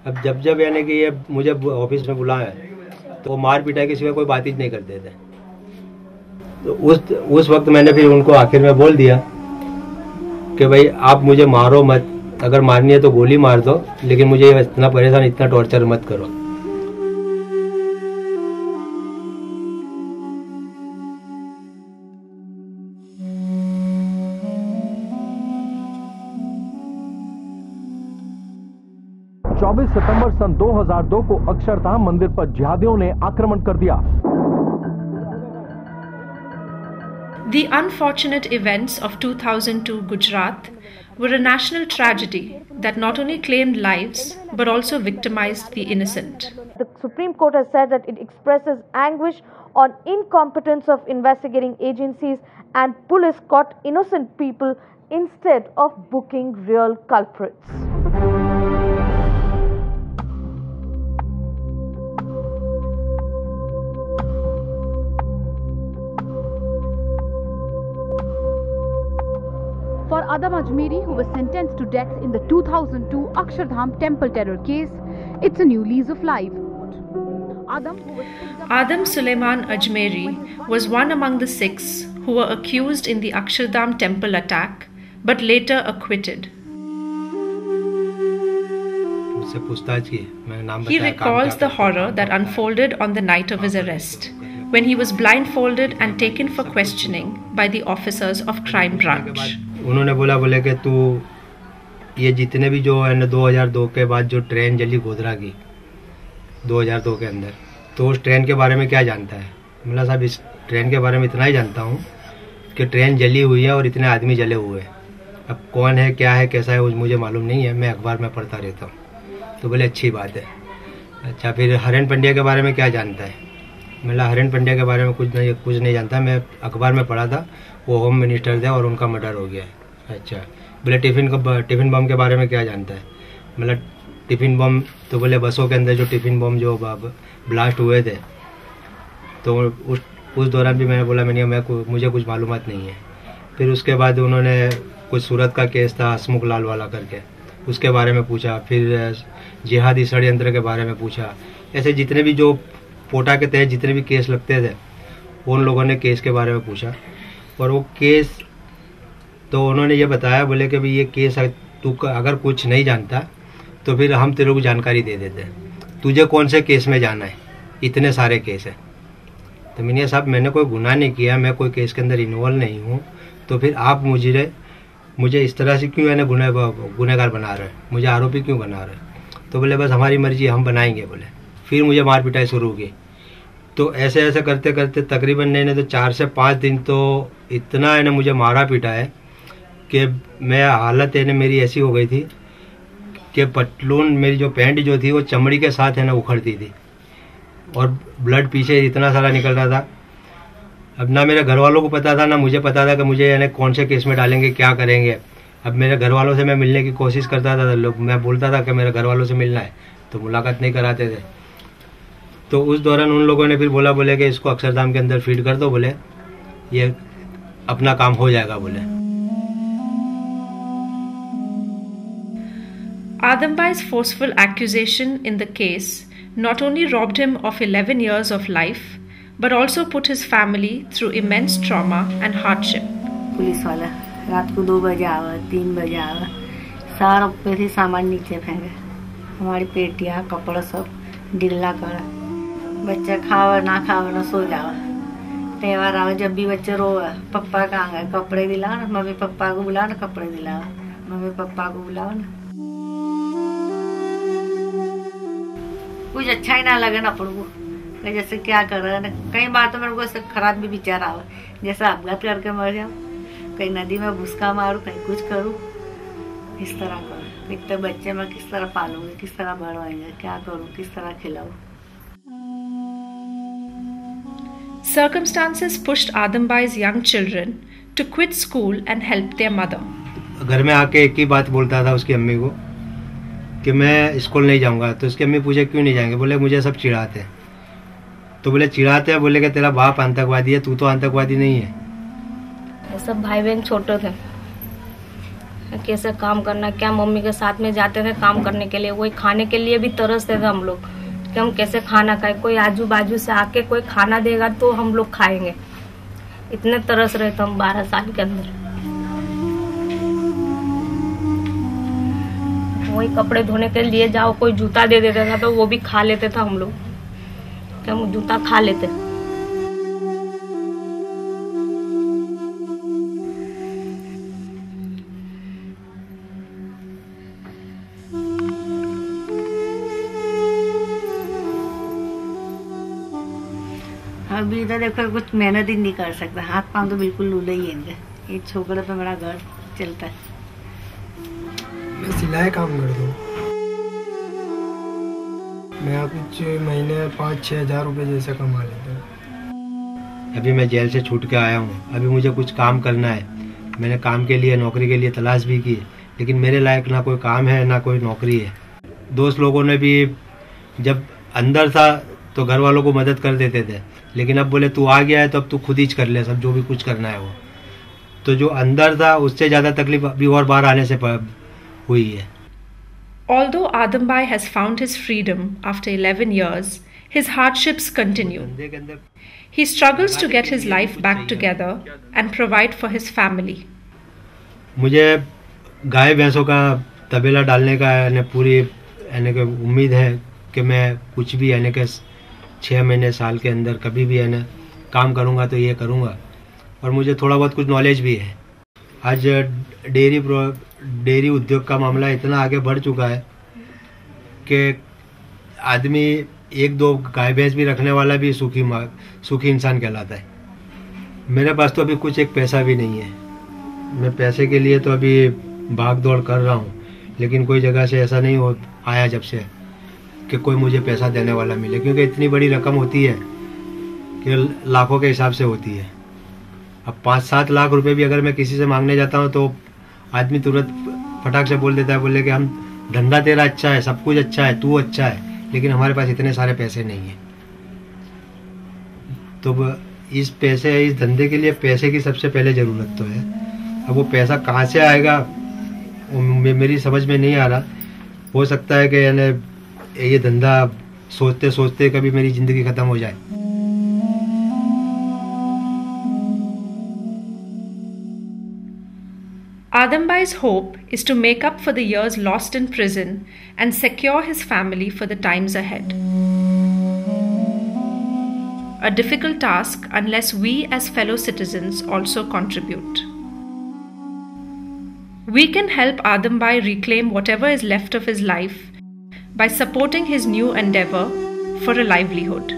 अब जब यानी कि ये मुझे ऑफिस में बुलाए तो मार पिटाई के सिवा कोई बात ही नहीं करते थे। तो उस वक्त मैंने फिर उनको आखिर में बोल दिया कि भाई आप मुझे मारो मत, अगर मारनी है तो गोली मार दो, लेकिन मुझे इतना परेशान, इतना टॉर्चर मत करो। सितंबर सन 2002 को अक्षरधाम मंदिर पर जिहादियों ने आक्रमण कर दिया। The unfortunate events of 2002 Gujarat were a national tragedy that not only claimed lives but also victimized the innocent. The Supreme Court has said that it expresses anguish on incompetence of investigating agencies and police caught innocent people instead of booking real culprits. For Adam Ajmeri, who was sentenced to death in the 2002 Akshardham temple terror case, it's a new lease of life. Adam Suleiman Ajmeri was one among the 6 who were accused in the Akshardham temple attack, but later acquitted. He recalls the horror that unfolded on the night of his arrest, when he was blindfolded and taken for questioning by the officers of Crime Branch. उन्होंने बोले कि तू ये जितने भी जो है ना 2002 के बाद जो ट्रेन जली गोधरा की 2002 के अंदर, तो उस ट्रेन के बारे में क्या जानता है? मतलब साहब इस ट्रेन के बारे में इतना ही जानता हूँ कि ट्रेन जली हुई है और इतने आदमी जले हुए हैं। अब कौन है, क्या है, कैसा है मुझे मालूम नहीं है, मैं अखबार में पढ़ता रहता हूँ। तो बोले अच्छी बात है। अच्छा, फिर हरेन पंड्या के बारे में क्या जानता है? मतलब हरेन पंड्या के बारे में कुछ नहीं जानता, मैं अखबार में पढ़ा था, वो होम मिनिस्टर थे और उनका मर्डर हो गया है। अच्छा, बोले टिफ़िन बम के बारे में क्या जानता है? मतलब टिफ़िन बम, तो बोले बसों के अंदर जो टिफ़िन बम जो ब्लास्ट हुए थे, तो उस दौरान भी मैंने बोला मुझे कुछ मालूमात नहीं है। फिर उसके बाद उन्होंने कुछ सूरत का केस था हसमुख लाल वाला करके, उसके बारे में पूछा। फिर जिहादी षड्यंत्र के बारे में पूछा। ऐसे जितने भी जो पोटा के तहत जितने भी केस लगते थे, उन लोगों ने केस के बारे में पूछा। और वो केस तो उन्होंने ये बताया, बोले कि भाई ये केस तू अगर कुछ नहीं जानता तो फिर हम तेरे को जानकारी दे देते, तुझे कौन से केस में जाना है, इतने सारे केस है। तो मैंने साहब मैंने कोई गुनाह नहीं किया, मैं कोई केस के अंदर इन्वॉल्व नहीं हूँ, तो फिर आप मुझे इस तरह से क्यों है गुनहगार बना रहे, मुझे आरोपी क्यों बना रहे? तो बोले बस हमारी मर्जी, हम बनाएंगे बोले। फिर मुझे मार पिटाई शुरू हो गई। तो ऐसे करते करते तकरीबन नहीं तो 4 से 5 दिन तो इतना है ना मुझे मारा पीटा है कि मैं हालत है ना मेरी ऐसी हो गई थी कि पतलून मेरी जो पैंट जो थी वो चमड़ी के साथ है ना उखड़ती थी और ब्लड पीछे इतना सारा निकल रहा था। अब ना मेरे घर वालों को पता था ना मुझे पता था कि मुझे यानी कौन से केस में डालेंगे, क्या करेंगे। अब मेरे घर वालों से मैं मिलने की कोशिश करता था, लोग मैं बोलता था कि मेरे घर वालों से मिलना है, तो मुलाकात नहीं कराते थे। तो उस दौरान उन लोगों ने फिर बोले कि इसको अक्षरधाम के अंदर फीड कर दो, बोले ये अपना काम हो जाएगा बोले। Adam Bhai's forceful accusation in the case not only robbed him of 11 years of life but also put his family through immense trauma and hardship. Police वाला रात को 2 बजे आवा, 3 बजे आवा, सारा ऊपर से सामान नीचे फेंके, हमारी पेटियां कपड़ा सब ढीला करा। बच्चा खावा ना खावा ना सो जावा। त्यौहार आवा जब भी बच्चे रोवा, पप्पा कहाँ गए, कपड़े दिलाओ ना, मम्मी पप्पा को बुलाओ ना, कपड़े दिलाओ, मम्मी पप्पा को बुलाओ ना। कुछ अच्छा ही ना लगे ना अपन को, जैसे क्या कर रहा है ना। कई बार तो मेरे को खराब भी विचार आवा, जैसे अपघात करके मर जाऊं, कहीं नदी में भूसका मारूं, कहीं कुछ करूं, किस तरह करूं, इतने बच्चे मैं किस तरह पालूंगी, किस तरह बढ़ाएंगे, क्या करूं, किस तरह खिलाऊं। Circumstances pushed Adam Bhai's young children to quit school and help their mother. घर में आके एक ही बात बोलता था उसकी अम्मी को कि मैं स्कूल नहीं जाऊंगा। तो उसकी अम्मी पूछे क्यों नहीं जाएंगे? बोले मुझे सब चिढ़ाते हैं। तो बोले चिढ़ाते हैं, बोले कि तेरा बाप आतंकवादी है, तू तो आतंकवादी नहीं है। सब भाई बहन छोटे थे, कैसे काम करना, क्या मम्मी के साथ में जाते थे काम करने के लिए, वही खाने के लिए भी तरसते थे हम लोग कि हम कैसे खाना खाए, कोई आजू बाजू से आके कोई खाना देगा तो हम लोग खाएंगे, इतने तरस रहे थे हम 12 साल के अंदर। वही कपड़े धोने के लिए जाओ, कोई जूता दे देता था तो वो भी खा लेते थे हम लोग, कि हम जूता खा लेते। अभी तो देखो कुछ मेहनत ही नहीं कर सकता, हाथ पांव तो बिल्कुल लूले ही है इनके। ये छोकरे पे मेरा घर चलता है। मैं सिलाई काम करता हूँ। मैं कुछ महीने 5-6 हज़ार रुपये जैसे कमा लेता हूँ। अभी मैं जेल से छूट के आया हूँ, अभी मुझे कुछ काम करना है। मैंने काम के लिए, नौकरी के लिए तलाश भी की, लेकिन मेरे लायक ना कोई काम है ना कोई नौकरी है। दोस्त लोगों ने भी जब अंदर था तो घर वालों को मदद कर देते थे, लेकिन अब बोले तू आ गया है तो अब तू खुद ही कर ले सब, जो भी कुछ करना है वो। तो जो अंदर था उससे ज़्यादा तकलीफ अभी और बाहर आने से हुई है। Although Adambai has found his freedom after 11 years, his hardships continue. He struggles to get his life back together and provide for his family. मुझे गाय भैंसों का तबेला डालने का पूरी उम्मीद है कि मैं कुछ भी 6 महीने साल के अंदर कभी भी काम करूँगा तो ये करूँगा। और मुझे थोड़ा बहुत कुछ नॉलेज भी है। आज डेयरी उद्योग का मामला इतना आगे बढ़ चुका है कि आदमी 1-2 गाय भैंस भी रखने वाला भी सुखी इंसान कहलाता है। मेरे पास तो अभी कुछ एक पैसा भी नहीं है। मैं पैसे के लिए तो अभी भाग दौड़ कर रहा हूँ, लेकिन कोई जगह से ऐसा नहीं हो आया जब से कि कोई मुझे पैसा देने वाला मिले, क्योंकि इतनी बड़ी रकम होती है कि लाखों के हिसाब से होती है। अब 5-7 लाख रुपए भी अगर मैं किसी से मांगने जाता हूँ तो आदमी तुरंत फटाक से बोल देता है, बोले कि हम धंधा तेरा अच्छा है, सब कुछ अच्छा है, तू अच्छा है, लेकिन हमारे पास इतने सारे पैसे नहीं है। तो इस धंधे के लिए पैसे की सबसे पहले ज़रूरत तो है। अब वो पैसा कहाँ से आएगा मेरी समझ में नहीं आ रहा। हो सकता है कि ये धंधा सोचते सोचते कभी मेरी ज़िंदगी ख़त्म हो जाए। Adambai's hope is to make up for the years lost in prison and secure his family for the times ahead. A difficult task unless we as fellow citizens also contribute. We can help Adambai reclaim whatever is left of his life by supporting his new endeavor for a livelihood.